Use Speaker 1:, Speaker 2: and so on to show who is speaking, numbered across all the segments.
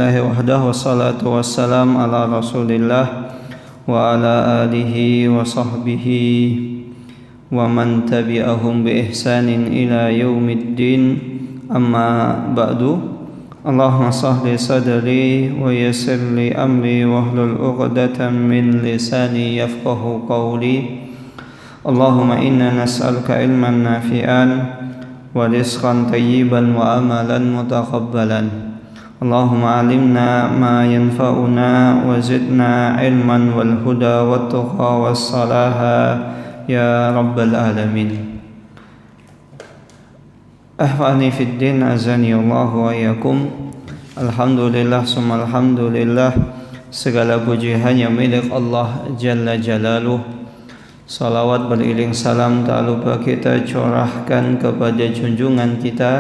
Speaker 1: Wahdahu wassalatu wassalam ala rasulillah wa ala alihi wa sahbihi wa man tabi'ahum bi ihsanin ila yaumiddin, amma ba'du. Allahumma sahli sadri wa yassir li amri wahlul 'uqdatam min lisani yafqahu qawli. Allahumma inna nas'aluka ilman nafi'an wa rizqan tayyiban wa amalan mutaqabbalan. Allahumma alimna ma yanfa'una wa zidna ilman wal huda wat tuqa was salaha ya rabbal alamin. Ahwani fid din, azani Allah wa iyyakum. Alhamdulillah summa alhamdulillah, segala puji hanya milik Allah jalla jalaluh. Salawat beriring salam tak lupa kita curahkan kepada junjungan kita,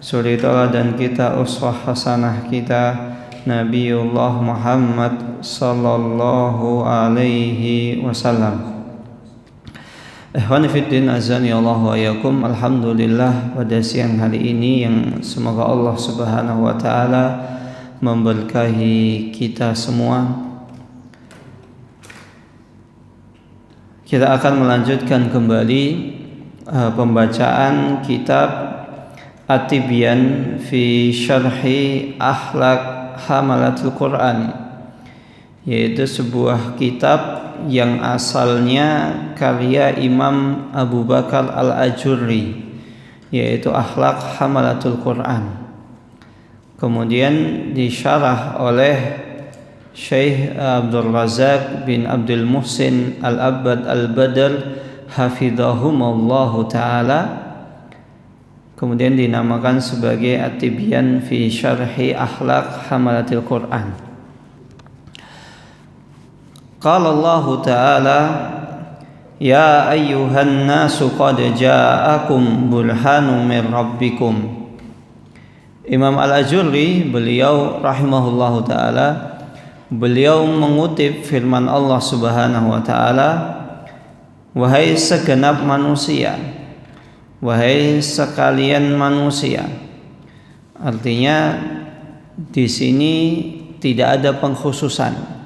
Speaker 1: suri teladan kita, uswah hasanah kita, Nabiullah Muhammad sallallahu alaihi wasallam. Ikhwani fiddin, azani Allah wa iyyakum. Alhamdulillah, pada siang hari ini yang semoga Allah subhanahu wa ta'ala memberkahi kita semua, kita akan melanjutkan kembali pembacaan kitab At-Tibyan fi Syarhi Akhlaq Hamalatul Quran, yaitu sebuah kitab yang asalnya karya Imam Abu Bakar Al-Ajurri, yaitu Akhlaq Hamalatul Quran. Kemudian disyarah oleh Syekh Abdul Razak bin Abdul Muhsin Al-Abbad Al-Badr hafidhahumullahu ta'ala. Kemudian dinamakan sebagai At-Tibyan fi Syarhi Akhlaq Hamalatil Quran. Qala Allah Ta'ala, ya ayyuhan nasu qad ja'akum burhanun min rabbikum. Imam Al-Ajurri, beliau rahimahullahu ta'ala, beliau mengutip firman Allah subhanahu wa ta'ala, wahai segenap manusia, wahai sekalian manusia. Artinya di sini tidak ada pengkhususan,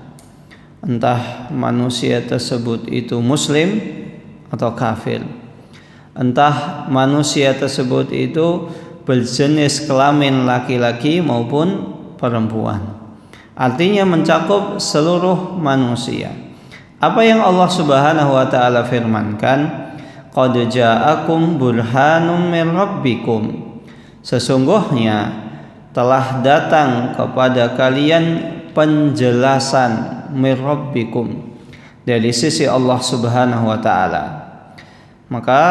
Speaker 1: entah manusia tersebut itu muslim atau kafir, entah manusia tersebut itu berjenis kelamin laki-laki maupun perempuan. Artinya mencakup seluruh manusia. Apa yang Allah subhanahu wa ta'ala firmankan, qad ja'akum burhanum min rabbikum, sesungguhnya telah datang kepada kalian penjelasan min rabbikum, dari sisi Allah subhanahu wa ta'ala. Maka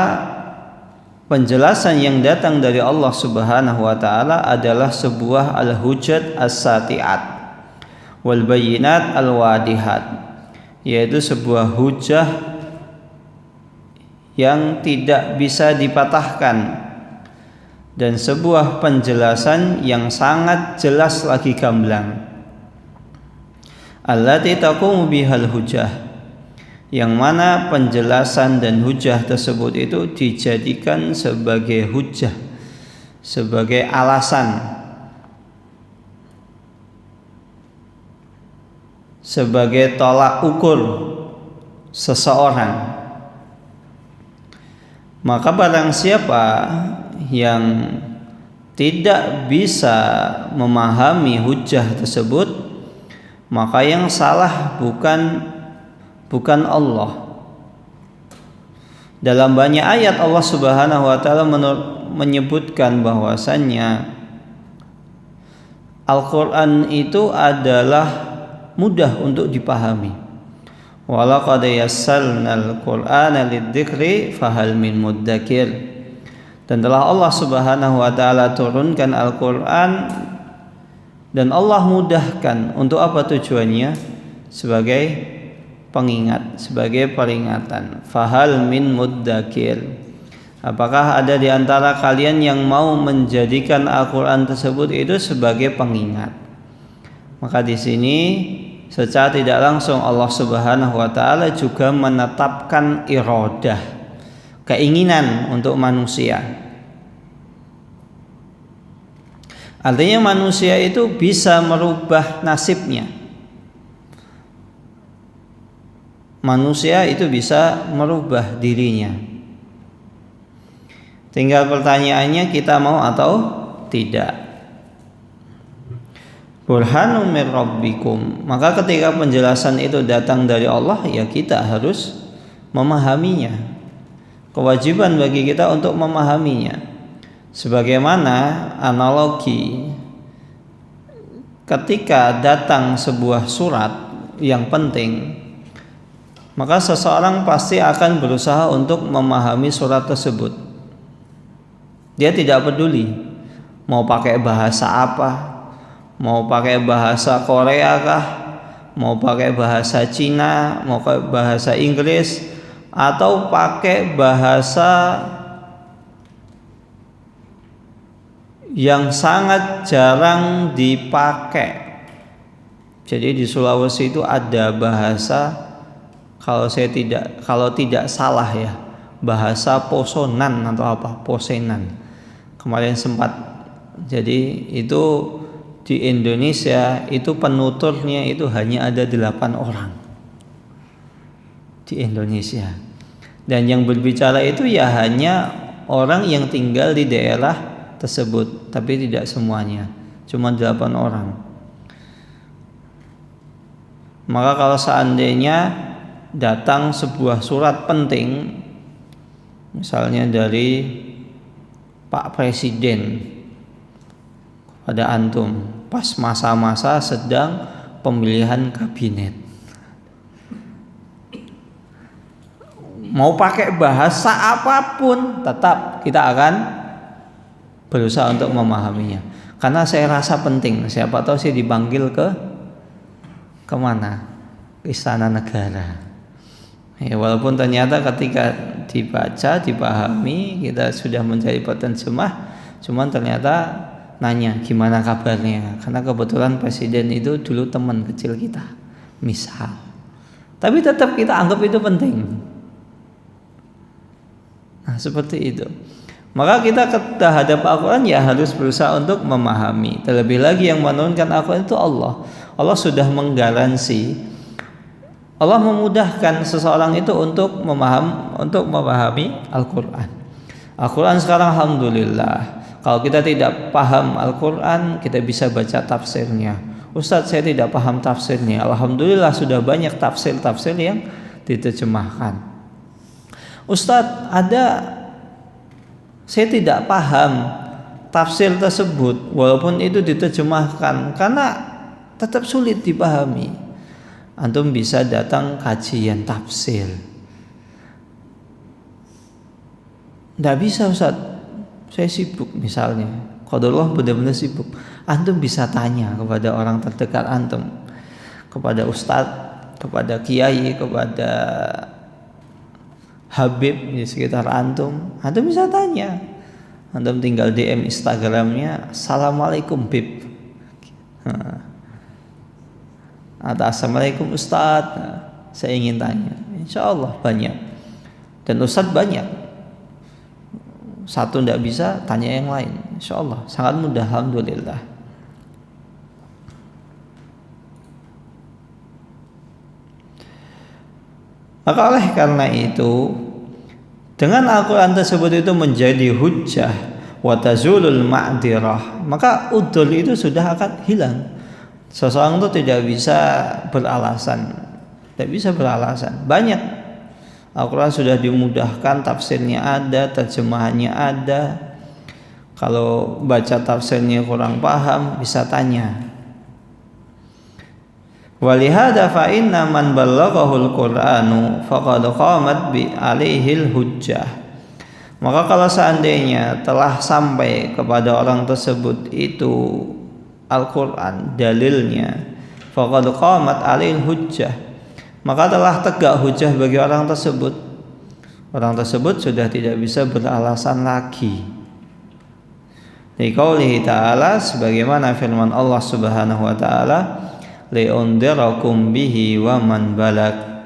Speaker 1: penjelasan yang datang dari Allah subhanahu wa ta'ala adalah sebuah al-hujjat as-sati'at wal bayinat al-wadihat, yaitu sebuah hujjah yang tidak bisa dipatahkan dan sebuah penjelasan yang sangat jelas lagi gamblang. Allati taqumu bihal hujjah, yang mana penjelasan dan hujjah tersebut itu dijadikan sebagai hujjah, sebagai alasan, sebagai tolak ukur seseorang. Maka barang siapa yang tidak bisa memahami hujjah tersebut, maka yang salah bukan Allah. Dalam banyak ayat Allah subhanahu wa ta'ala menyebutkan bahwasannya Al-Quran itu adalah mudah untuk dipahami. Walaqad yassarnal Qur'ana lidzikri fahal min muddakir. Dan telah Allah subhanahu wa ta'ala turunkan Al-Quran, dan Allah mudahkan untuk apa tujuannya? Sebagai pengingat, sebagai peringatan. Fahal min muddakir, apakah ada di antara kalian yang mau menjadikan Al-Quran tersebut itu sebagai pengingat? Maka di sini secara tidak langsung Allah subhanahu wa ta'ala juga menetapkan iradah, keinginan untuk manusia Artinya manusia itu bisa merubah nasibnya. Manusia itu bisa merubah dirinya. Tinggal pertanyaannya kita mau atau tidak. Burhanum mir rabbikum. Maka ketika penjelasan itu datang dari Allah, ya kita harus memahaminya. Kewajiban bagi kita untuk memahaminya. Sebagaimana analogi ketika datang sebuah surat yang penting, maka seseorang pasti akan berusaha untuk memahami surat tersebut. Dia tidak peduli mau pakai bahasa apa, mau pakai bahasa Korea kah, mau pakai bahasa Cina, mau pakai bahasa Inggris, atau pakai bahasa yang sangat jarang dipakai. Jadi di Sulawesi itu ada bahasa, kalau tidak salah ya, bahasa Posonan atau apa, Posenan. Kemarin sempat. Jadi itu di Indonesia itu penuturnya itu hanya ada 8 orang di Indonesia. Dan yang berbicara itu ya hanya orang yang tinggal di daerah tersebut, tapi tidak semuanya, cuma 8 orang. Maka kalau seandainya datang sebuah surat penting, misalnya dari Pak Presiden kepada antum pas masa-masa sedang pemilihan kabinet, mau pakai bahasa apapun tetap kita akan berusaha untuk memahaminya, karena saya rasa penting. Siapa tahu saya dipanggil kemana? Ke Istana Negara. Ya, walaupun ternyata ketika dibaca, dipahami, kita sudah menjadi penerjemah, cuman ternyata nanya gimana kabarnya, karena kebetulan presiden itu dulu teman kecil kita, misal. Tapi tetap kita anggap itu penting. Nah, seperti itu. Maka kita terhadap Al-Quran ya harus berusaha untuk memahami. Terlebih lagi yang menurunkan Al-Quran itu Allah. Allah sudah menggaransi, Allah memudahkan seseorang itu untuk memahami Al-Quran. Al-Quran sekarang alhamdulillah, kalau kita tidak paham Al-Quran, kita bisa baca tafsirnya. Ustadz, saya tidak paham tafsirnya. Alhamdulillah sudah banyak tafsir-tafsir yang diterjemahkan. Ustadz, saya tidak paham tafsir tersebut, walaupun itu diterjemahkan, karena tetap sulit dipahami. Antum bisa datang kajian tafsir. Tidak bisa Ustaz, saya sibuk misalnya. Qadarullah benar-benar sibuk. Antum bisa tanya kepada orang terdekat antum, kepada ustadz, kepada kiai, kepada habib di sekitar antum. Antum bisa tanya. Antum tinggal DM Instagramnya, Assalamualaikum Bib, atau Assalamualaikum Ustadz, saya ingin tanya. Insya Allah banyak. Dan Ustadz banyak. Satu tidak bisa, tanya yang lain. Insya Allah sangat mudah, alhamdulillah. Maka oleh karena itu, dengan Al-Quran tersebut itu menjadi hujjah wa tazulul ma'dirah, maka udhul itu sudah akan hilang. Seseorang itu tidak bisa beralasan, Banyak Al-Quran sudah dimudahkan, tafsirnya ada, terjemahannya ada. Kalau baca tafsirnya kurang paham, bisa tanya. Walihada fa inna man ballaghahul Qur'anu faqad qamat bi alaihil hujjah. Maka kalau seandainya telah sampai kepada orang tersebut itu Al-Qur'an dalilnya, faqad qamat alaihil hujjah, maka telah tegak hujjah bagi orang tersebut. Orang tersebut sudah tidak bisa beralasan lagi. Liqaulihi ta'ala, sebagaimana firman Allah Subhanahu wa ta'ala, li'undirakum bihi wa man balag.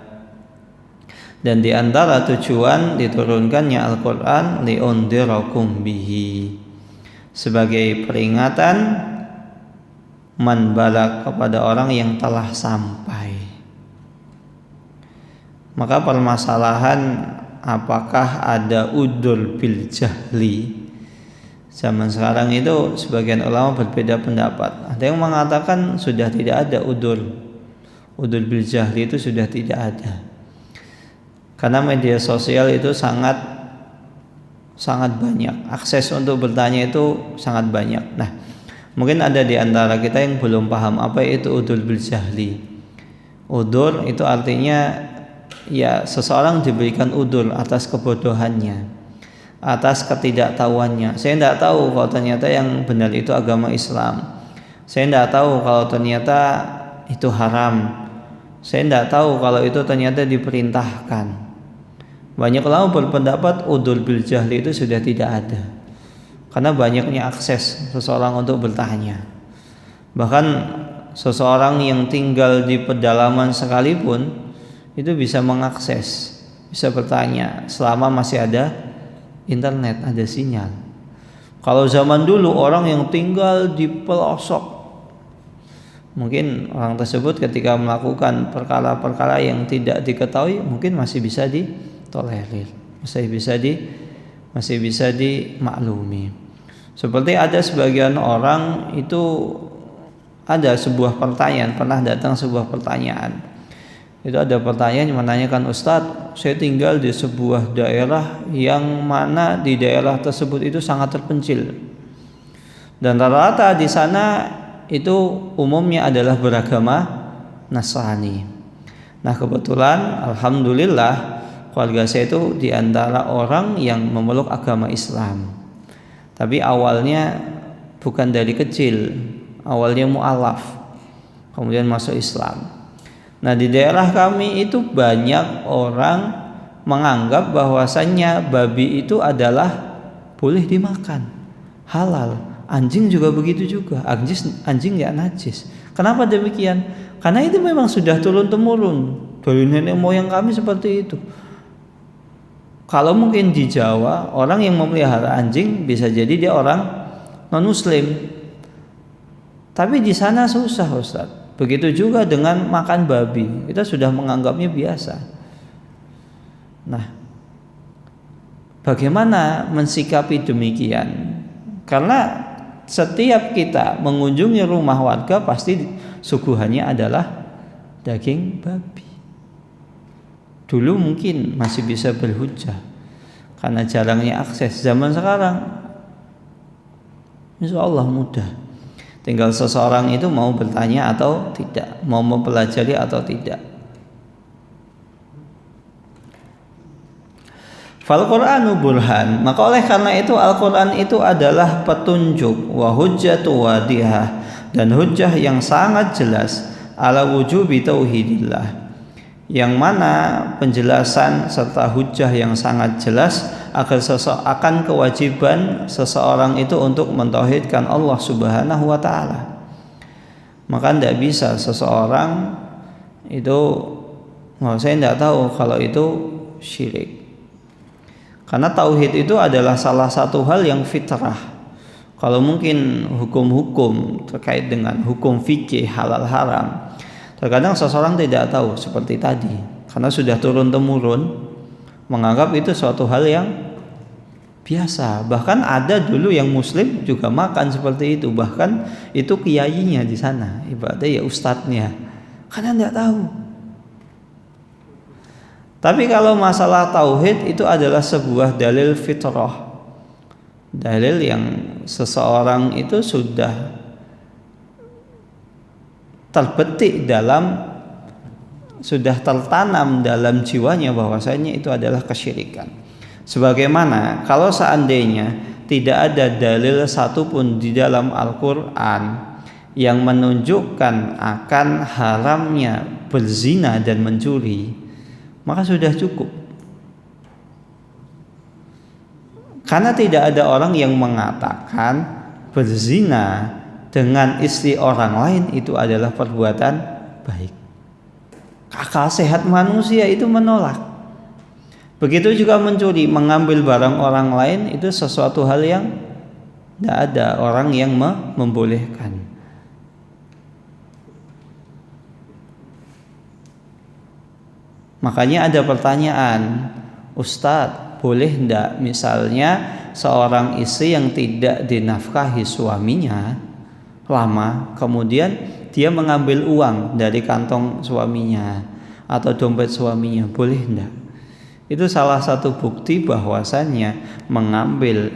Speaker 1: Dan di antara tujuan diturunkannya Al-Quran, li'undirakum bihi, sebagai peringatan man balagh, kepada orang yang telah sampai. Maka permasalahan apakah ada udzur bil jahli, zaman sekarang itu sebagian ulama berbeda pendapat. Ada yang mengatakan sudah tidak ada udzur bil jahli, itu sudah tidak ada, karena media sosial itu sangat banyak, akses untuk bertanya itu sangat banyak. Nah, mungkin ada di antara kita yang belum paham apa itu udzur bil jahli. Udzur itu artinya ya seseorang diberikan udzur atas kebodohannya, atas ketidaktahuannya. Saya tidak tahu kalau ternyata yang benar itu agama Islam. Saya tidak tahu kalau ternyata itu haram. Saya tidak tahu kalau itu ternyata diperintahkan. Banyak ulama berpendapat udzur bil jahli itu sudah tidak ada, karena banyaknya akses seseorang untuk bertanya. Bahkan seseorang yang tinggal di pedalaman sekalipun itu bisa mengakses, bisa bertanya selama masih ada internet, ada sinyal. Kalau zaman dulu orang yang tinggal di pelosok, mungkin orang tersebut ketika melakukan perkara-perkara yang tidak diketahui mungkin masih bisa ditolerir, masih bisa dimaklumi. Seperti ada sebagian orang itu ada sebuah pertanyaan, pernah datang sebuah pertanyaan. Itu ada pertanyaan yang menanyakan, Ustadz, saya tinggal di sebuah daerah yang mana di daerah tersebut itu sangat terpencil, dan rata-rata di sana itu umumnya adalah beragama Nasrani. Nah, kebetulan alhamdulillah keluarga saya itu di antara orang yang memeluk agama Islam. Tapi awalnya bukan dari kecil, awalnya mu'alaf, kemudian masuk Islam. Nah, di daerah kami itu banyak orang menganggap bahwasannya babi itu adalah boleh dimakan, halal. Anjing juga begitu juga, anjing nggak najis. Kenapa demikian? Karena itu memang sudah turun-temurun dari nenek moyang kami seperti itu. Kalau mungkin di Jawa orang yang memelihara anjing bisa jadi dia orang non-muslim, tapi di sana susah, Ustaz. Begitu juga dengan makan babi, kita sudah menganggapnya biasa. Nah, bagaimana mensikapi demikian? Karena setiap kita mengunjungi rumah warga pasti suguhannya adalah daging babi. Dulu mungkin masih bisa berhujah karena jarangnya akses. Zaman sekarang insya Allah mudah. Tinggal seseorang itu mau bertanya atau tidak, mau mempelajari atau tidak. Fal Qur'anu burhan, maka oleh karena itu Al-Qur'an itu adalah petunjuk, wa hujjatu wadihah, dan hujjah yang sangat jelas ala wujubi tauhidillah, yang mana penjelasan serta hujjah yang sangat jelas akan kewajiban seseorang itu untuk mentauhidkan Allah Subhanahu wa taala. Maka tidak bisa seseorang itu, saya tidak tahu kalau itu syirik. Karena tauhid itu adalah salah satu hal yang fitrah. Kalau mungkin hukum-hukum terkait dengan hukum fikih halal haram, terkadang seseorang tidak tahu seperti tadi, karena sudah turun-temurun menganggap itu suatu hal yang biasa. Bahkan ada dulu yang muslim juga makan seperti itu, bahkan itu kiainya di sana, ibaratnya ya ustadznya, karena tidak tahu. Tapi kalau masalah tauhid itu adalah sebuah dalil fitrah, dalil yang seseorang itu sudah terbetik sudah tertanam dalam jiwanya bahwasanya itu adalah kesyirikan. Sebagaimana kalau seandainya tidak ada dalil satupun di dalam Al-Quran yang menunjukkan akan haramnya berzina dan mencuri, maka sudah cukup. Karena tidak ada orang yang mengatakan berzina dengan istri orang lain itu adalah perbuatan baik. Akal sehat manusia itu menolak. Begitu juga mencuri, mengambil barang orang lain itu sesuatu hal yang tidak ada orang yang membolehkan. Makanya ada pertanyaan, Ustadz, boleh enggak misalnya seorang istri yang tidak dinafkahi suaminya lama, kemudian dia mengambil uang dari kantong suaminya atau dompet suaminya, boleh enggak? Itu salah satu bukti bahwasannya mengambil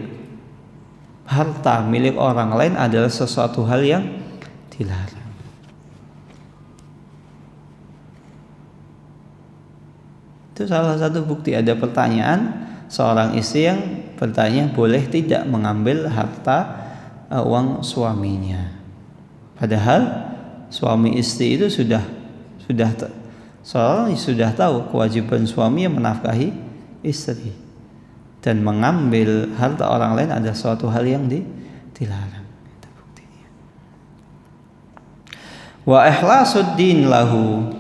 Speaker 1: harta milik orang lain adalah sesuatu hal yang dilarang. Itu salah satu bukti. Ada pertanyaan, seorang istri yang bertanya boleh tidak mengambil harta uang suaminya. Padahal suami istri itu sudah tahu kewajiban suami yang menafkahi istri, dan mengambil harta orang lain ada suatu hal yang dilarang. Itu buktinya. Wa ikhlasuddin lahu.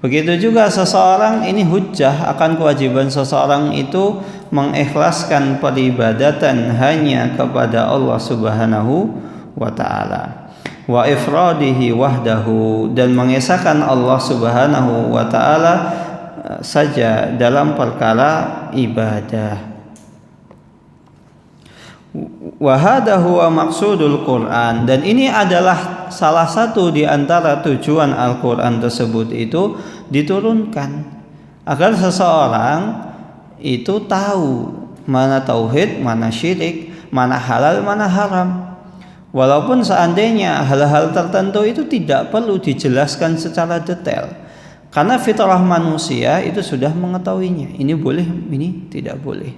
Speaker 1: Begitu juga seseorang ini hujjah akan kewajiban seseorang itu mengikhlaskan peribadatan hanya kepada Allah Subhanahu wa taala. Wa ifradihi wahdahu, dan mengesahkan Allah Subhanahu wa taala saja dalam perkara ibadah. Wa hadha huwa maqsudul Quran, dan ini adalah salah satu di antara tujuan Al-Quran tersebut itu diturunkan agar seseorang itu tahu mana tauhid, mana syirik, mana halal, mana haram. Walaupun seandainya hal-hal tertentu itu tidak perlu dijelaskan secara detail, karena fitrah manusia itu sudah mengetahuinya. Ini boleh, ini tidak boleh.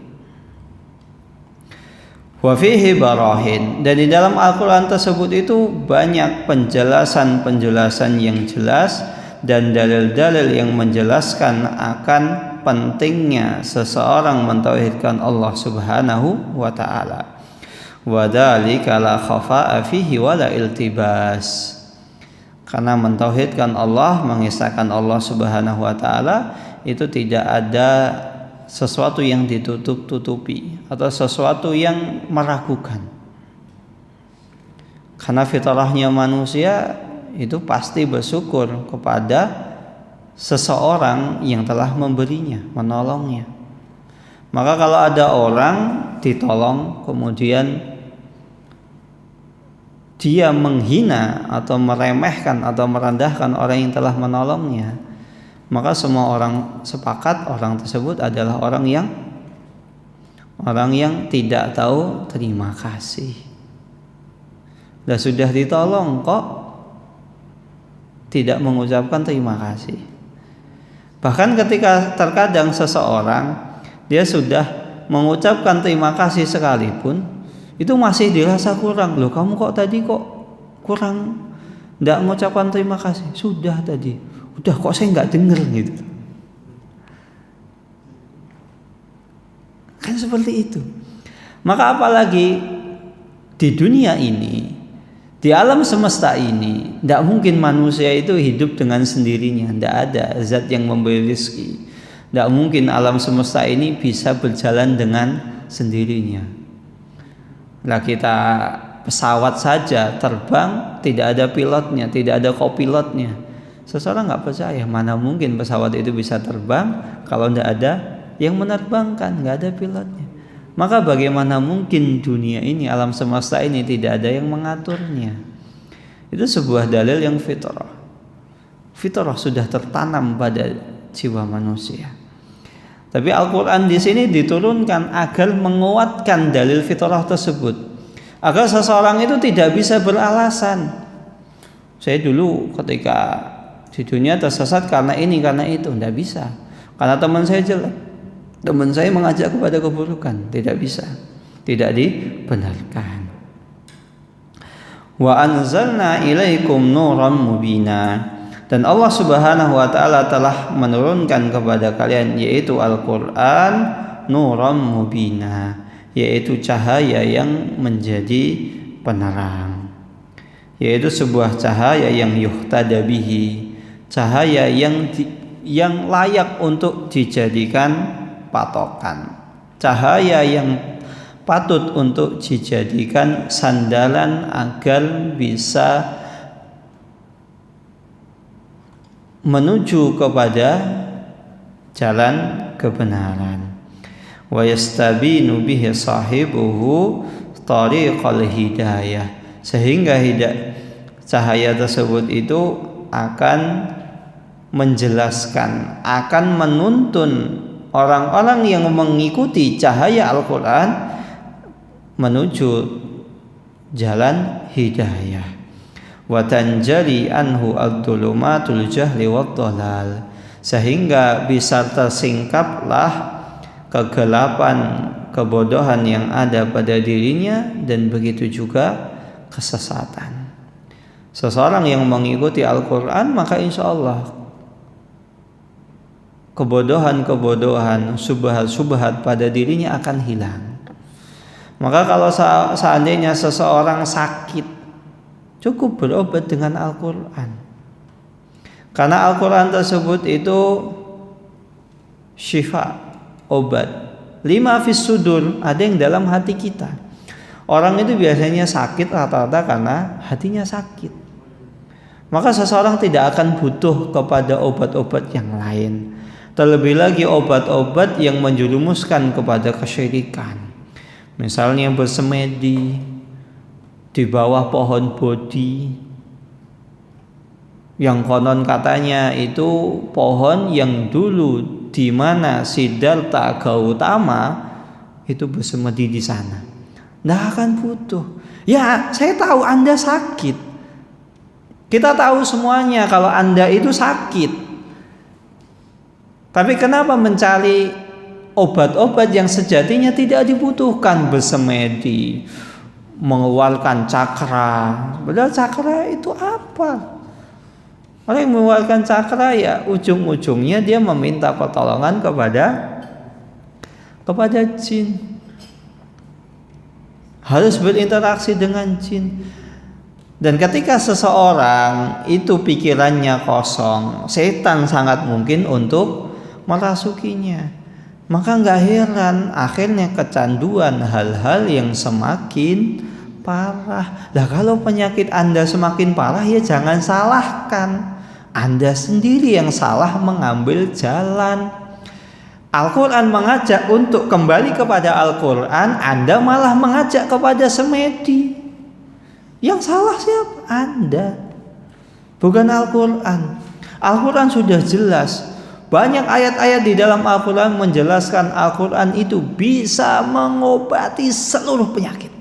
Speaker 1: Wa fihi barahin, dan di dalam Al-Quran tersebut itu banyak penjelasan-penjelasan yang jelas dan dalil-dalil yang menjelaskan akan pentingnya seseorang mentauhidkan Allah Subhanahu wa taala. Wa dzalika la khafa'a fihi wa la iltibas. Karena mentauhidkan Allah, mengesahkan Allah Subhanahu wa taala itu tidak ada sesuatu yang ditutup-tutupi atau sesuatu yang meragukan. Karena fitrahnya manusia itu pasti bersyukur kepada seseorang yang telah memberinya, menolongnya. Maka kalau ada orang ditolong kemudian dia menghina atau meremehkan atau merendahkan orang yang telah menolongnya, maka semua orang sepakat orang tersebut adalah orang yang tidak tahu terima kasih. Dan sudah ditolong kok tidak mengucapkan terima kasih. Bahkan ketika terkadang seseorang dia sudah mengucapkan terima kasih sekalipun, itu masih dirasa kurang. Loh, kamu kok tadi kok kurang, tidak mengucapkan terima kasih. Sudah tadi, udah kok saya nggak dengar gitu. Kan seperti itu. Maka apalagi di dunia ini, di alam semesta ini, tidak mungkin manusia itu hidup dengan sendirinya. Tidak ada zat yang memberi rezeki. Tidak mungkin alam semesta ini bisa berjalan dengan sendirinya. Lah kita pesawat saja terbang tidak ada pilotnya, tidak ada kopilotnya. Seseorang nggak percaya, mana mungkin pesawat itu bisa terbang kalau tidak ada yang menerbangkan, nggak ada pilotnya. Maka bagaimana mungkin dunia ini, alam semesta ini tidak ada yang mengaturnya? Itu sebuah dalil yang fitrah. Fitrah sudah tertanam pada jiwa manusia. Tapi Al-Quran di sini diturunkan agar menguatkan dalil fitrah tersebut, agar seseorang itu tidak bisa beralasan. Saya dulu ketika di dunia tersesat karena ini, karena itu. Tidak bisa. Karena teman saya jelek, teman saya mengajak kepada keburukan. Tidak bisa. Tidak dibenarkan. Wa anzalna ilaikum nuran mubina. Dan Allah Subhanahu wa taala telah menurunkan kepada kalian yaitu Al-Qur'an nuran mubina, yaitu cahaya yang menjadi penerang. Yaitu sebuah cahaya yang yuhtada bihi, cahaya yang layak untuk dijadikan patokan, cahaya yang patut untuk dijadikan sandalan agar bisa menuju kepada jalan kebenaran. Wa yastabinu bihi sahibuhu tariqal hidayah, sehingga cahaya tersebut itu akan menjelaskan, akan menuntun orang-orang yang mengikuti cahaya Al-Quran menuju jalan hidayah. Wa tanjali anhu ad-dhulumatul jahli wad-dhalal, sehingga bisa tersingkaplah kegelapan, kebodohan yang ada pada dirinya, dan begitu juga kesesatan. Seseorang yang mengikuti Al-Quran, maka insya Allah kebodohan-kebodohan, subhat-subhat pada dirinya akan hilang. Maka kalau seandainya seseorang sakit, cukup berobat dengan Al-Quran, karena Al-Quran tersebut itu syifa, obat. Lima fis sudur, ada yang dalam hati kita. Orang itu biasanya sakit rata-rata karena hatinya sakit. Maka seseorang tidak akan butuh kepada obat-obat yang lain, terlebih lagi obat-obat yang menjerumuskan kepada kesyirikan. Misalnya bersemedi di bawah pohon bodhi, yang konon katanya itu pohon yang dulu di mana Siddhartha Gautama itu bersemedi di sana. Nggak akan butuh. Ya, saya tahu Anda sakit. Kita tahu semuanya kalau Anda itu sakit. Tapi kenapa mencari obat-obat yang sejatinya tidak dibutuhkan? Bersemedi, mengeluarkan cakra. Padahal cakra itu apa? Orang yang mengeluarkan cakra ya ujung-ujungnya dia meminta pertolongan kepada jin. Harus berinteraksi dengan jin. Dan ketika seseorang itu pikirannya kosong, setan sangat mungkin untuk merasukinya. Maka nggak heran akhirnya kecanduan hal-hal yang semakin parah. Lah kalau penyakit Anda semakin parah, ya jangan salahkan. Anda sendiri yang salah mengambil jalan. Al-Quran mengajak untuk kembali kepada Al-Quran, Anda malah mengajak kepada semedi. Yang salah siapa? Anda, bukan Al-Quran. Al-Quran sudah jelas. Banyak ayat-ayat di dalam Al-Quran menjelaskan Al-Quran itu bisa mengobati seluruh penyakit.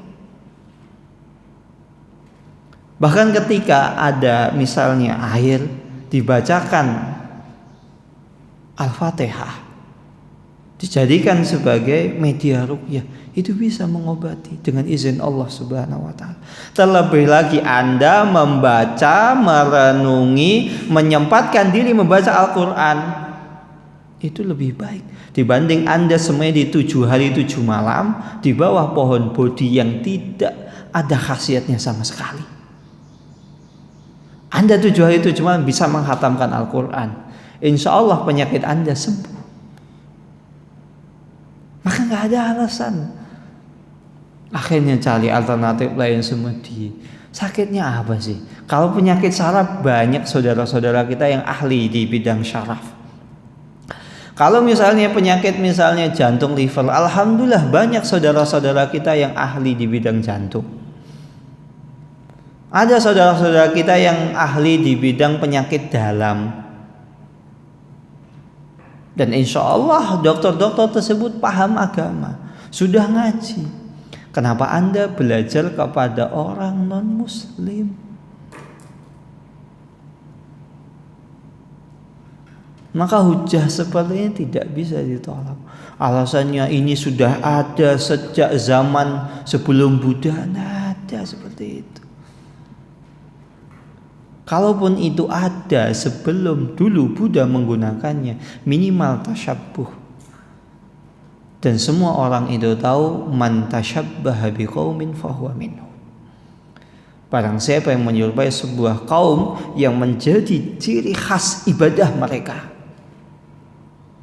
Speaker 1: Bahkan ketika ada misalnya air dibacakan Al-Fatihah, dijadikan sebagai media ruqyah, itu bisa mengobati dengan izin Allah Subhanahu wa taala. Terlebih lagi Anda membaca, merenungi, menyempatkan diri membaca Al-Quran, itu lebih baik dibanding Anda semedi 7 hari 7 malam di bawah pohon bodhi yang tidak ada khasiatnya sama sekali. Anda 7 hari 7 malam bisa menghatamkan Al-Quran, insya Allah penyakit Anda sembuh. Maka gak ada alasan akhirnya cari alternatif lain semedi. Sakitnya apa sih? Kalau penyakit saraf, banyak saudara-saudara kita yang ahli di bidang syaraf. Kalau misalnya penyakit misalnya jantung, liver, alhamdulillah banyak saudara-saudara kita yang ahli di bidang jantung. Ada saudara-saudara kita yang ahli di bidang penyakit dalam. Dan insya Allah dokter-dokter tersebut paham agama, sudah ngaji. Kenapa Anda belajar kepada orang non-muslim? Maka hujah seperti ini tidak bisa ditolak. Alasannya ini sudah ada sejak zaman sebelum Buddha. Nah, ada seperti itu. Kalaupun itu ada sebelum dulu Buddha menggunakannya, minimal tasyabbuh. Dan semua orang itu tahu man tasyabbaha biqaumin fahuwa minhum. Barang siapa yang menyerupai sebuah kaum yang menjadi ciri khas ibadah mereka,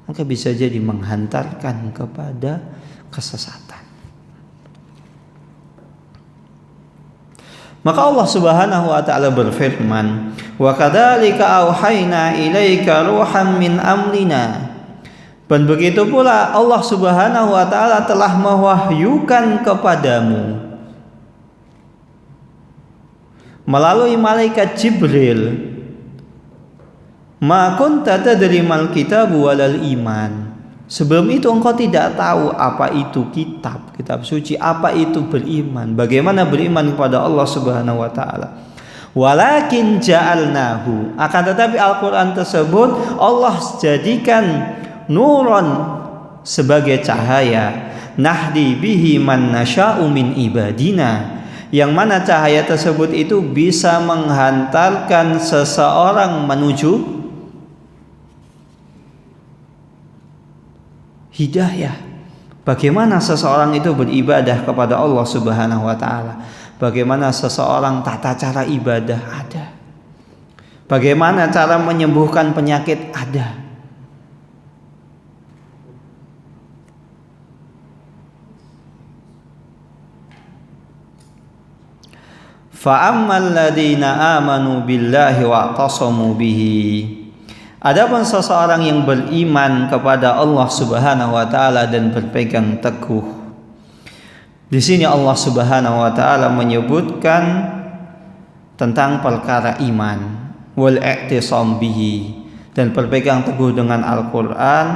Speaker 1: maka bisa jadi menghantarkan kepada kesesatan. Maka Allah Subhanahu wa taala berfirman, "Wa kadzalika auhayna ilaika ruham min amrina Dan begitu pula Allah Subhanahu wa taala telah mewahyukan kepadamu melalui malaikat Jibril, ma kunta tadri mal kitab walal iman. Sebelum itu engkau tidak tahu apa itu kitab suci, apa itu beriman, bagaimana beriman kepada Allah Subhanahu wa taala. Walakin ja'alnahu, akan tetapi Al-Qur'an tersebut Allah jadikan nuron, sebagai cahaya, nahdi bihi man nasya'u min ibadina, yang mana cahaya tersebut itu bisa menghantarkan seseorang menuju hidayah. Bagaimana seseorang itu beribadah kepada Allah Subhanahu wa taala, bagaimana seseorang tata cara ibadah ada, bagaimana cara menyembuhkan penyakit ada. Fa'ammal ladzina amanu billahi wa'tasamu bihi. Adapun seseorang yang beriman kepada Allah Subhanahu wa taala dan berpegang teguh. Di sini Allah Subhanahu wa taala menyebutkan tentang perkara iman, wal i'tisam bihi, dan berpegang teguh dengan Al-Qur'an.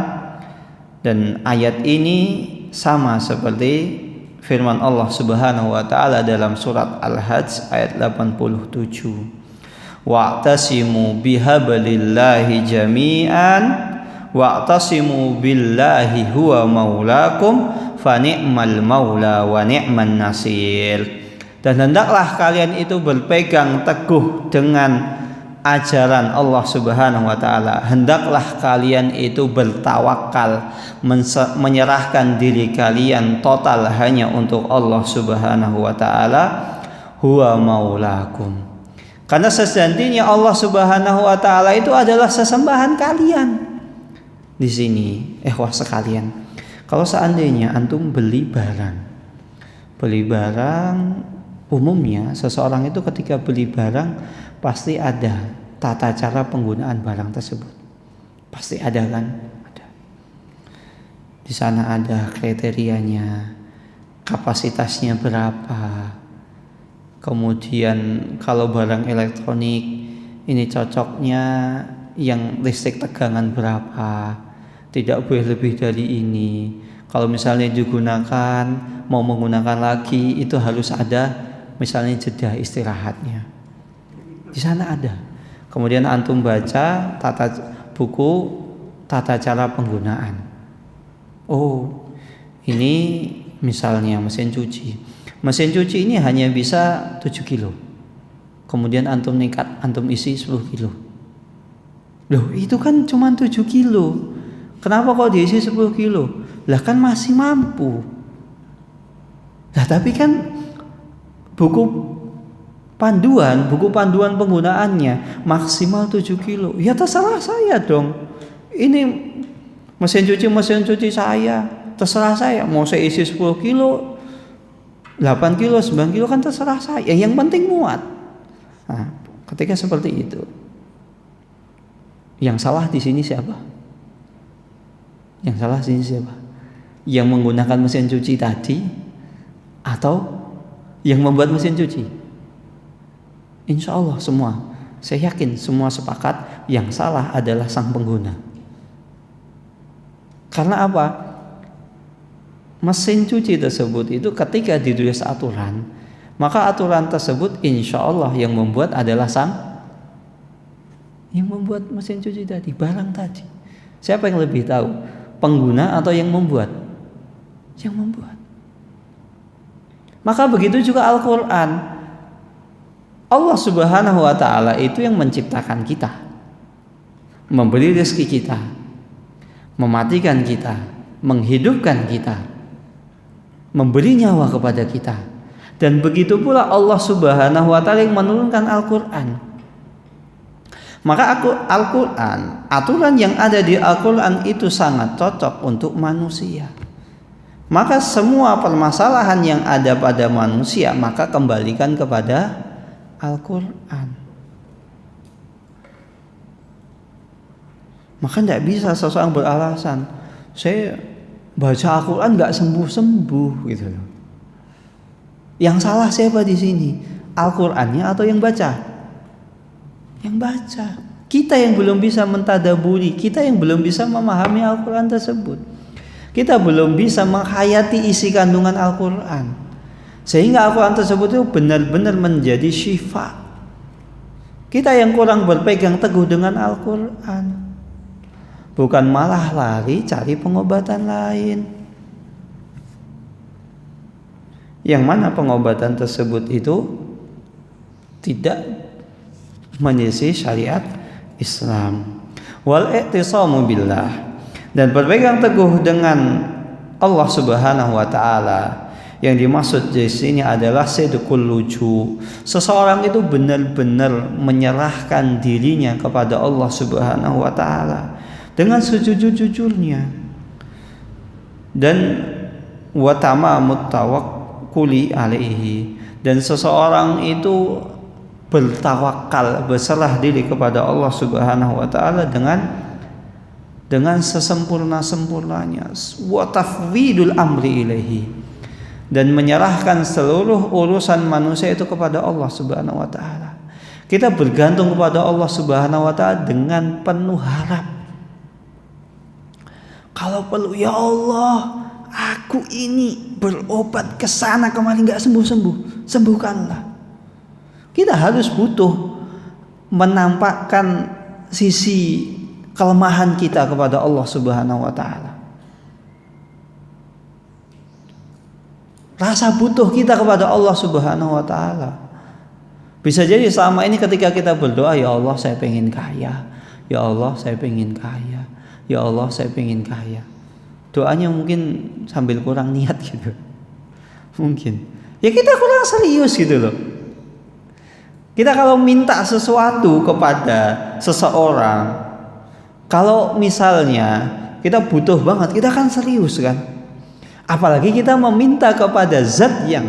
Speaker 1: Dan ayat ini sama seperti firman Allah Subhanahu wa taala dalam surat Al-Hajj ayat 87. Wa'tasimu bihablillahi jami'an wa'tasimu billahi huwa maulakum fa ni'mal maula wa ni'man nasir. Dan hendaklah kalian itu berpegang teguh dengan ajaran Allah Subhanahu wa taala. Hendaklah kalian itu bertawakal, menyerahkan diri kalian total hanya untuk Allah Subhanahu wa taala. Huwa maulakum. Karena sesungguhnya Allah Subhanahu wa taala itu adalah sesembahan kalian. Di sini, sekalian, kalau seandainya antum beli barang umumnya seseorang itu ketika beli barang pasti ada tata cara penggunaan barang tersebut. Pasti ada kan? Ada. Di sana ada kriterianya, kapasitasnya berapa. Kemudian kalau barang elektronik ini cocoknya yang listrik tegangan berapa, tidak boleh lebih dari ini. Kalau misalnya digunakan, mau menggunakan lagi, itu harus ada misalnya jeda istirahatnya. Di sana ada. Kemudian antum baca buku tata cara penggunaan. Oh, ini misalnya mesin cuci. Mesin cuci ini hanya bisa 7 kilo. Kemudian antum nekat, antum isi 10 kilo. Loh, itu kan cuma 7 kilo. Kenapa kok diisi 10 kilo? Lah kan masih mampu. Lah tapi kan buku panduan penggunaannya maksimal 7 kilo. Ya terserah saya dong. Ini mesin cuci saya. Terserah saya. Mau saya isi 10 kilo, 8 kilo, 9 kilo kan terserah saya. Yang penting muat. Nah, ketika seperti itu, yang salah di sini siapa? Yang salah di sini siapa? Yang menggunakan mesin cuci tadi atau yang membuat mesin cuci? Insya Allah semua, saya yakin semua sepakat yang salah adalah sang pengguna. Karena apa? Mesin cuci tersebut itu ketika ditulis aturan, maka aturan tersebut insya Allah yang membuat adalah yang membuat mesin cuci tadi, barang tadi. Siapa yang lebih tahu? Pengguna atau yang membuat? Yang membuat. Maka begitu juga Al-Quran. Allah Subhanahu wa ta'ala itu yang menciptakan kita, memberi rezeki kita, mematikan kita, menghidupkan kita, memberi nyawa kepada kita. Dan begitu pula Allah Subhanahu wa ta'ala yang menurunkan Al-Quran. Maka Al-Quran, aturan yang ada di Al-Quran itu sangat cocok untuk manusia. Maka semua permasalahan yang ada pada manusia, maka kembalikan kepada Al-Quran. Maka tidak bisa seseorang beralasan, saya baca Al-Quran nggak sembuh-sembuh gitu loh. Yang salah siapa di sini? Al-Qurannya atau yang baca? Yang baca. Kita yang belum bisa mentadaburi, kita yang belum bisa memahami Al-Quran tersebut. Kita belum bisa menghayati isi kandungan Al-Quran. Sehingga Al-Quran tersebut itu benar-benar menjadi syifa. Kita yang kurang berpegang teguh dengan Al-Quran, bukan malah lari cari pengobatan lain. Yang mana pengobatan tersebut itu tidak menyelisih syariat Islam. Wal i'tisamu billah, dan berpegang teguh dengan Allah Subhanahu wa taala. Yang dimaksud di sini adalah sidqul luju. Seseorang itu benar-benar menyerahkan dirinya kepada Allah Subhanahu wa taala dengan sejujur-jujurnya. Dan wa tamamut tawakkuli alaihi, dan seseorang itu bertawakal, berserah diri kepada Allah Subhanahu wa taala dengan sesempurna-sempurnanya. Wa tafwidul amri ilaihi, dan menyerahkan seluruh urusan manusia itu kepada Allah Subhanahu wa taala. Kita bergantung kepada Allah Subhanahu wa taala dengan penuh harap. Kalau perlu, ya Allah, aku ini berobat ke sana kemari enggak sembuh-sembuh, sembuhkanlah. Kita harus butuh menampakkan sisi kelemahan kita kepada Allah Subhanahu wa taala. Rasa butuh kita kepada Allah Subhanahu wa taala. Bisa jadi selama ini ketika kita berdoa, ya Allah saya pengen kaya, ya Allah saya pengen kaya, ya Allah saya pengen kaya. Doanya mungkin sambil kurang niat gitu. Mungkin. Ya kita kurang serius gitu loh. Kita kalau minta sesuatu kepada seseorang, kalau misalnya kita butuh banget, kita kan serius kan. Apalagi kita meminta kepada zat yang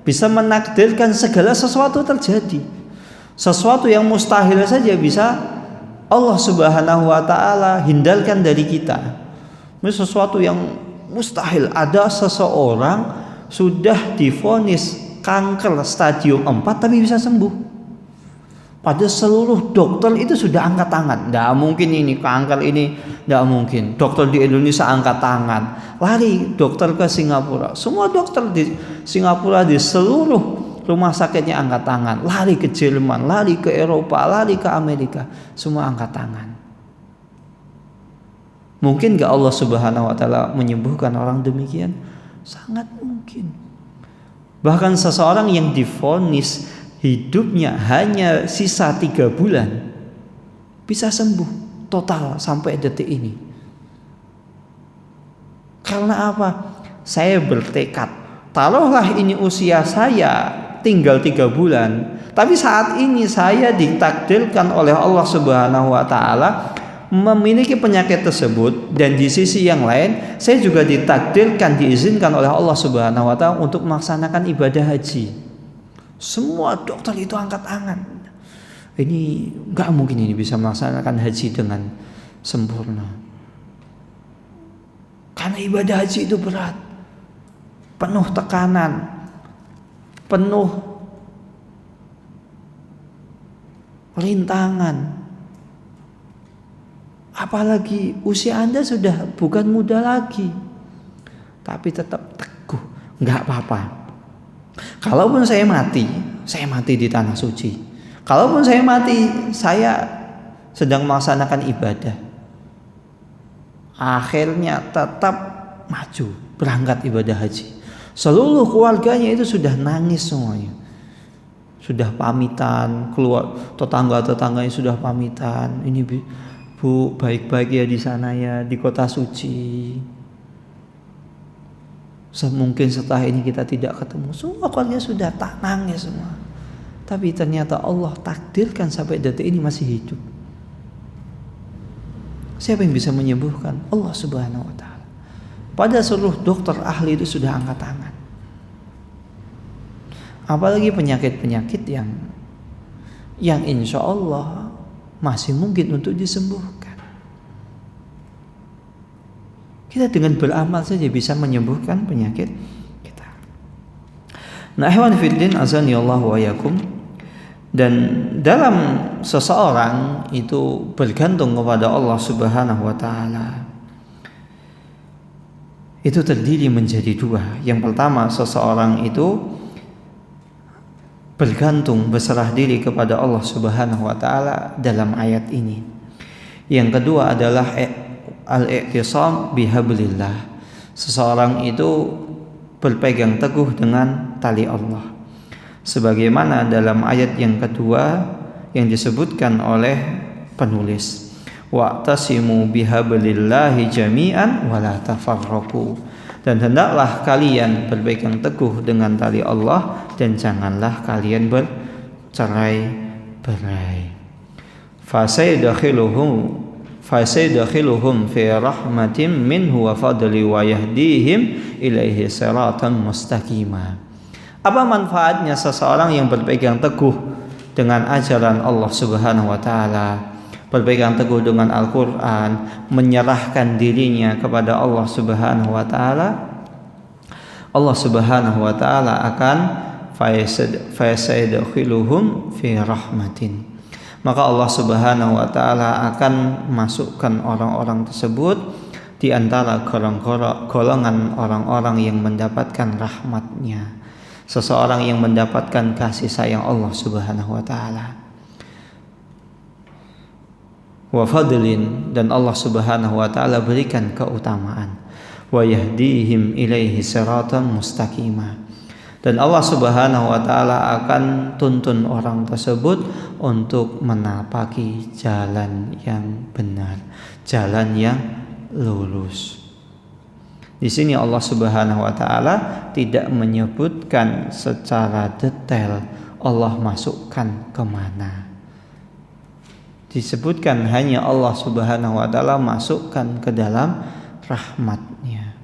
Speaker 1: bisa menakdirkan segala sesuatu terjadi. Sesuatu yang mustahil saja bisa Allah Subhanahu wa taala hindarkan dari kita. Sesuatu yang mustahil, ada seseorang sudah divonis kanker stadium 4 tapi bisa sembuh. Pada seluruh dokter itu sudah angkat tangan. Tidak mungkin ini kanker ini, tidak mungkin. Dokter di Indonesia angkat tangan. Lari dokter ke Singapura. Semua dokter di Singapura di seluruh rumah sakitnya angkat tangan. Lari ke Jerman, lari ke Eropa, lari ke Amerika. Semua angkat tangan. Mungkin gak Allah Subhanahu wa taala menyembuhkan orang demikian? Sangat mungkin. Bahkan seseorang yang divonis hidupnya hanya sisa 3 bulan bisa sembuh total sampai detik ini. Karena apa? Saya bertekad, taruhlah ini usia saya tinggal 3 bulan, tapi saat ini saya ditakdirkan oleh Allah Subhanahu wa taala memiliki penyakit tersebut, dan di sisi yang lain saya juga ditakdirkan, diizinkan oleh Allah Subhanahu wa taala untuk melaksanakan ibadah haji. Semua dokter itu angkat tangan. Ini nggak mungkin ini bisa melaksanakan haji dengan sempurna. Karena ibadah haji itu berat, penuh tekanan, penuh rintangan. Apalagi usia Anda sudah bukan muda lagi, tapi tetap teguh, nggak apa-apa. Kalaupun saya mati di tanah suci. Kalaupun saya mati, saya sedang melaksanakan ibadah. Akhirnya tetap maju berangkat ibadah haji. Seluruh keluarganya itu sudah nangis semuanya. Sudah pamitan, keluar tetangga-tetangganya sudah pamitan. Ini Bu, baik-baik ya di sana ya, di kota suci. Mungkin setelah ini kita tidak ketemu. Semua keluarga sudah tak nangis semua. Tapi ternyata Allah takdirkan sampai detik ini masih hidup. Siapa yang bisa menyembuhkan? Allah Subhanahu wa taala. Pada seluruh dokter ahli itu sudah angkat tangan. Apalagi penyakit-penyakit yang insya Allah masih mungkin untuk disembuhkan. Kita dengan beramal saja bisa menyembuhkan penyakit kita. Nah, ikhwan fillah azani Allah wa yakum. Dan dalam seseorang itu bergantung kepada Allah Subhanahu wa taala, itu terdiri menjadi dua. Yang pertama, seseorang itu bergantung, berserah diri kepada Allah Subhanahu wa taala dalam ayat ini. Yang kedua adalah al-i'tisam bihablillah. Seseorang itu berpegang teguh dengan tali Allah. Sebagaimana dalam ayat yang kedua yang disebutkan oleh penulis, wa'tasimu bihablillahi jami'an wa la tafarraqu. Dan hendaklah kalian berpegang teguh dengan tali Allah dan janganlah kalian bercerai-berai. Fasaydakhiluhum fi rahmatin minhu wa fadli wa yahdihim ilaihi siratan mustaqima. Apa manfaatnya seseorang yang berpegang teguh dengan ajaran Allah Subhanahu wa taala, berpegang teguh dengan Al-Qur'an, menyerahkan dirinya kepada Allah Subhanahu wa taala? Allah Subhanahu wa taala akan fayasadkhiluhum fi rahmatin. Maka Allah Subhanahu wa taala akan masukkan orang-orang tersebut di antara golongan orang-orang yang mendapatkan rahmatnya. Seseorang yang mendapatkan kasih sayang Allah Subhanahu wa taala. Wa fadlin, dan Allah Subhanahu wa taala berikan keutamaan. Wa yahdihim ilaihi siratan mustaqima. Dan Allah Subhanahu wa taala akan tuntun orang tersebut untuk menapaki jalan yang benar, jalan yang lurus. Di sini Allah Subhanahu wa taala tidak menyebutkan secara detail Allah masukkan kemana. Disebutkan hanya Allah Subhanahu wa taala masukkan ke dalam rahmatnya.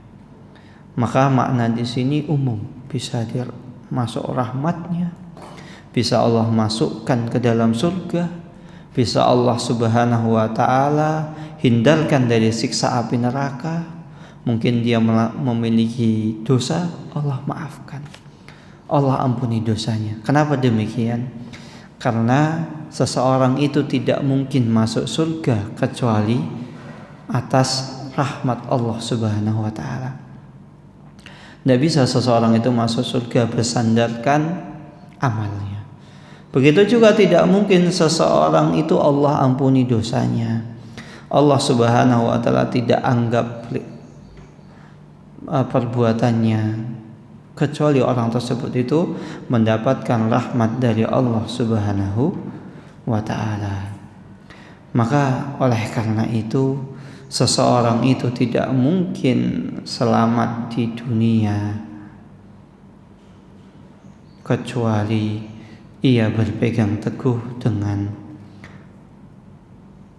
Speaker 1: Maka makna di sini umum, bisa dia masuk rahmatnya, bisa Allah masukkan ke dalam surga, bisa Allah Subhanahu wa taala hindarkan dari siksa api neraka. Mungkin dia memiliki dosa, Allah maafkan, Allah ampuni dosanya. Kenapa demikian? Karena seseorang itu tidak mungkin masuk surga kecuali atas rahmat Allah Subhanahu wa taala. Tidak bisa seseorang itu masuk surga bersandarkan amalnya. Begitu juga tidak mungkin seseorang itu Allah ampuni dosanya. Allah Subhanahu wa taala tidak anggap perbuatannya, kecuali orang tersebut itu mendapatkan rahmat dari Allah Subhanahu wa taala. Maka oleh karena itu seseorang itu tidak mungkin selamat di dunia kecuali ia berpegang teguh dengan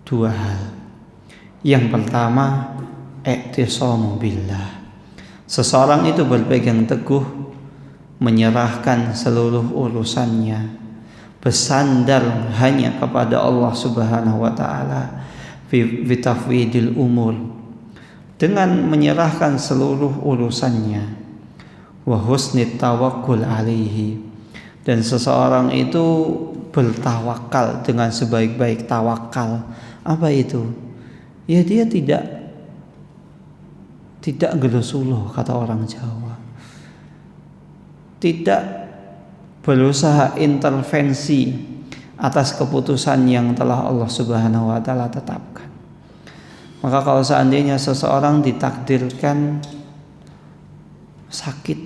Speaker 1: dua hal. Yang pertama, i'tisamu billah. Seseorang itu berpegang teguh, menyerahkan seluruh urusannya, bersandar hanya kepada Allah Subhanahu wa taala. Bitafwidil umur, dengan menyerahkan seluruh urusannya, wa husnit tawakkul alaihi, dan seseorang itu bertawakal dengan sebaik-baik tawakal. Apa itu? Ya, dia tidak gelusuluh, kata orang Jawa, tidak berusaha intervensi atas keputusan yang telah Allah Subhanahu wa taala tetapkan. Maka kalau seandainya seseorang ditakdirkan sakit,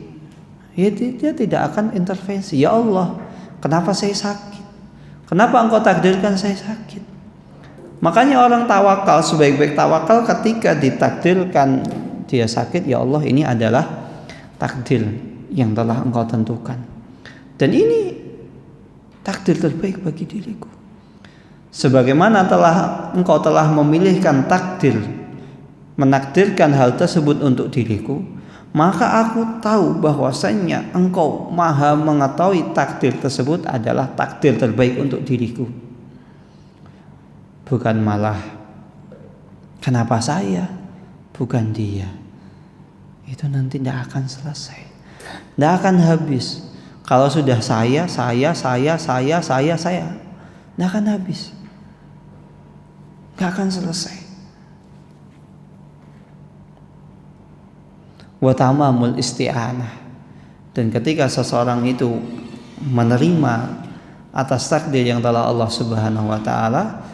Speaker 1: ya dia tidak akan intervensi. Ya Allah, kenapa saya sakit? Kenapa Engkau takdirkan saya sakit? Makanya orang tawakal, sebaik-baik tawakal ketika ditakdirkan dia sakit, ya Allah, ini adalah takdir yang telah Engkau tentukan. Dan ini takdir terbaik bagi diriku. Sebagaimana Engkau telah memilihkan takdir, menakdirkan hal tersebut untuk diriku, maka aku tahu bahwasanya Engkau Maha mengetahui takdir tersebut adalah takdir terbaik untuk diriku. Bukan malah kenapa saya? bukan dia. Itu nanti tidak akan selesai, tidak akan habis. Kalau sudah saya, tidak akan habis, tidak akan selesai. Wa tamamul isti'anah. Dan ketika seseorang itu menerima atas takdir yang telah Allah Subhanahu wa taala,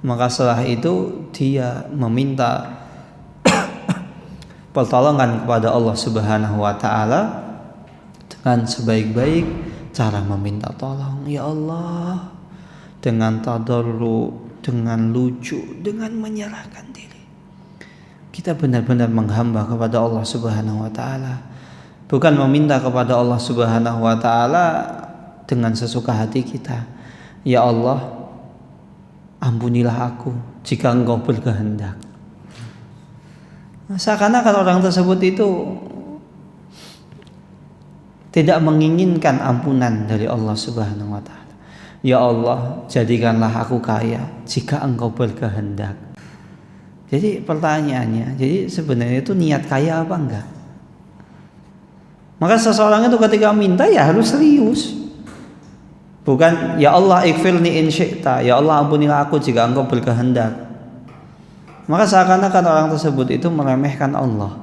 Speaker 1: maka setelah itu dia meminta pertolongan kepada Allah Subhanahu wa taala dengan sebaik-baik cara meminta tolong. Ya Allah, dengan tadarru, dengan lucu, dengan menyerahkan diri. Kita benar-benar menghamba kepada Allah Subhanahu wa taala. Bukan meminta kepada Allah Subhanahu wa taala dengan sesuka hati kita. Ya Allah, ampunilah aku jika Engkau berkehendak. Seakan-akan orang tersebut itu tidak menginginkan ampunan dari Allah Subhanahu wa taala. Ya Allah, jadikanlah aku kaya jika Engkau berkehendak. Jadi pertanyaannya, jadi sebenarnya itu niat kaya apa enggak? Maka seseorang itu ketika minta ya harus serius. Bukan ya Allah ikfirni in syi'ta, ya Allah ampunilah aku jika Engkau berkehendak. Maka seakan-akan orang tersebut itu meremehkan Allah.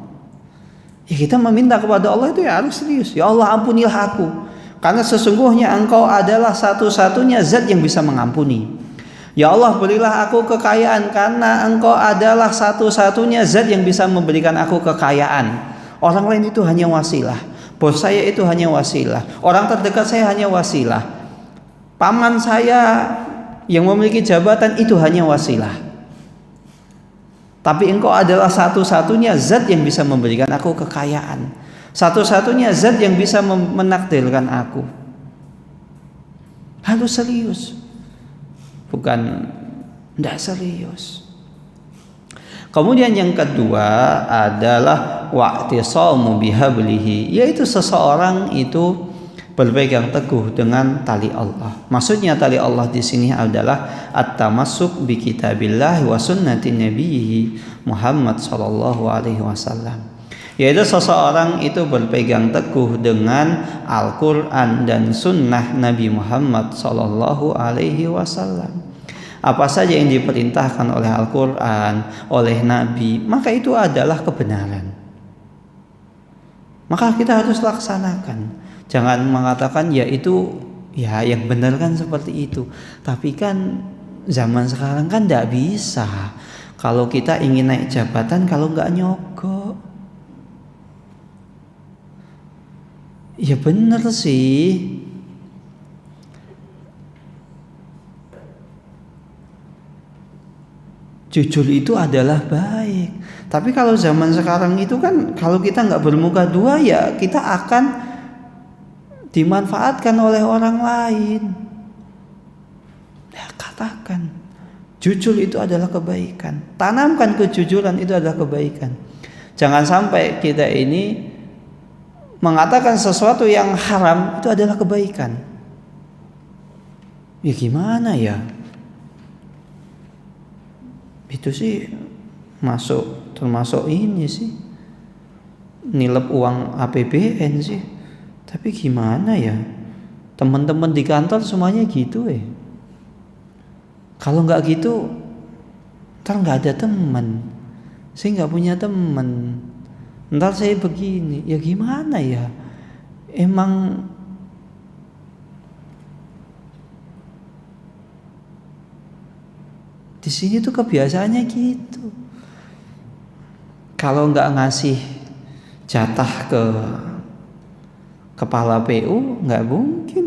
Speaker 1: Ya kita meminta kepada Allah itu ya harus serius. Ya Allah ampunilah aku, karena sesungguhnya Engkau adalah satu-satunya zat yang bisa mengampuni. Ya Allah berilah aku kekayaan, karena Engkau adalah satu-satunya zat yang bisa memberikan aku kekayaan. Orang lain itu hanya wasilah. Bos saya itu hanya wasilah. Orang terdekat saya hanya wasilah. Paman saya yang memiliki jabatan itu hanya wasilah. Tapi Engkau adalah satu-satunya zat yang bisa memberikan aku kekayaan. Satu-satunya zat yang bisa menakdirkan aku. Harus serius. Bukan tidak serius. Kemudian yang kedua adalah wa'tisamu bihablihi, yaitu seseorang itu berpegang teguh dengan tali Allah. Maksudnya tali Allah di sini adalah at-tamassuk bi kitabillah wa sunnati nabiyhi Muhammad sallallahu alaihi wasallam. Yaitu seseorang itu berpegang teguh dengan Al-Qur'an dan sunnah Nabi Muhammad sallallahu alaihi wasallam. Apa saja yang diperintahkan oleh Al-Qur'an, oleh Nabi, maka itu adalah kebenaran. Maka kita harus laksanakan. Jangan mengatakan ya itu ya yang benar kan seperti itu. Tapi kan zaman sekarang kan tidak bisa. Kalau kita ingin naik jabatan kalau nggak nyogok. Ya benar sih. Jujur itu adalah baik. Tapi kalau zaman sekarang itu kan kalau kita nggak bermuka dua ya kita akan dimanfaatkan oleh orang lain. Ya, katakan jujur itu adalah kebaikan. Tanamkan kejujuran itu adalah kebaikan. Jangan sampai kita ini mengatakan sesuatu yang haram itu adalah kebaikan. Ya gimana ya? Itu sih termasuk ini sih nilep uang APBN sih. Tapi gimana ya, teman-teman di kantor semuanya gitu Kalau nggak gitu ntar nggak ada teman. Saya nggak punya teman. Ntar saya begini, ya gimana ya? Emang di sini tuh kebiasaannya gitu. Kalau nggak ngasih jatah ke kepala PU nggak mungkin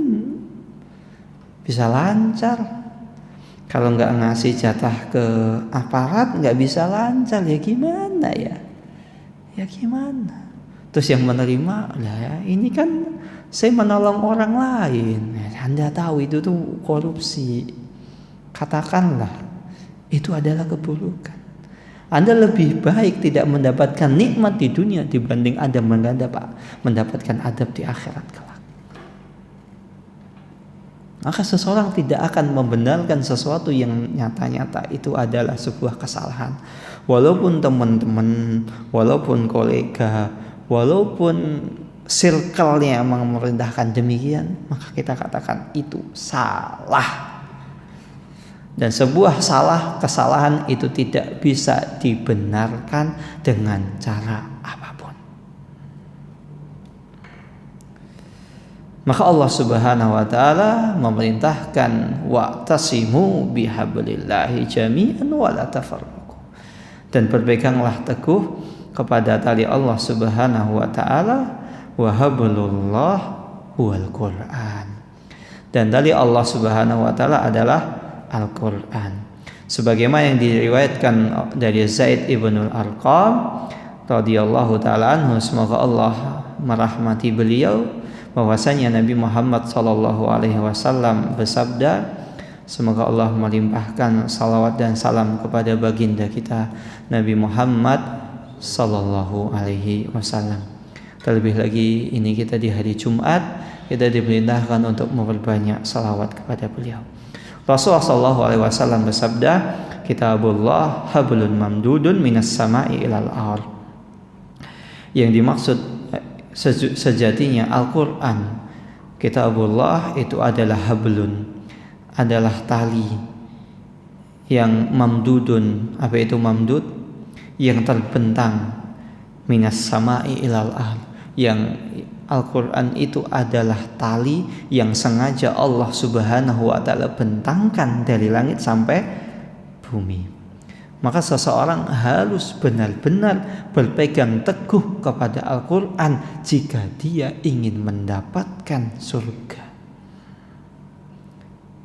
Speaker 1: bisa lancar. Kalau nggak ngasih jatah ke aparat nggak bisa lancar. Ya gimana ya? Ya gimana? Terus yang menerima lah ya, ini kan saya menolong orang lain. Anda tahu itu tuh korupsi. Katakanlah itu adalah keburukan. Anda lebih baik tidak mendapatkan nikmat di dunia dibanding Anda mendapatkan adab di akhirat kelak. maka seseorang tidak akan membenarkan sesuatu yang nyata-nyata itu adalah sebuah kesalahan. Walaupun teman-teman, walaupun kolega, walaupun circle-nya memang merendahkan demikian, maka kita katakan itu salah. Dan sebuah kesalahan itu tidak bisa dibenarkan dengan cara apapun. Maka Allah Subhanahu wa taala memerintahkan wa'tasimu bihablillahi jami'an wa la tafarraqu. Dan berpeganglah teguh kepada tali Allah Subhanahu wa taala, wa hablullah wal Qur'an. Dan tali Allah Subhanahu wa taala adalah Al-Qur'an. Sebagaimana yang diriwayatkan dari Zaid ibn al-Arqam radhiyallahu taala anhu, semoga Allah merahmati beliau, bahwasanya Nabi Muhammad sallallahu alaihi wasallam bersabda, semoga Allah melimpahkan salawat dan salam kepada baginda kita Nabi Muhammad sallallahu alaihi wasallam. Terlebih lagi ini kita di hari Jumat, kita diperintahkan untuk memperbanyak salawat kepada beliau. Rasulullah sallallahu alaihi wasallam bersabda, kitabullah hablun mamdudun minas sama'i ilal ard. Yang dimaksud sejatinya Al-Quran, kitabullah itu adalah hablun, adalah tali yang mamdudun. Apa itu mamdud? Yang terbentang, minas sama'i ilal ard. Yang Al-Quran itu adalah tali yang sengaja Allah Subhanahu wa ta'ala bentangkan dari langit sampai bumi. Maka seseorang harus benar-benar berpegang teguh kepada Al-Quran jika dia ingin mendapatkan surga.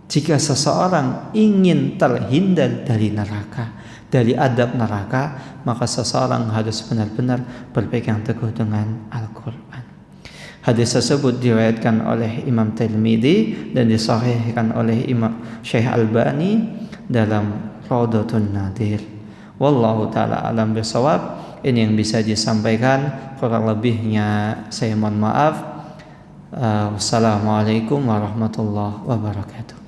Speaker 1: Jika seseorang ingin terhindar dari neraka, dari adab neraka, maka seseorang harus benar-benar berpegang teguh dengan Al-Quran. Hadis tersebut diriwayatkan oleh Imam Tirmidzi dan disahihkan oleh Imam Syekh Albani dalam Raudhatun Nadir. Wallahu ta'ala alam bisawab. Ini yang bisa disampaikan, kurang lebihnya saya mohon maaf. Wassalamualaikum warahmatullahi wabarakatuh.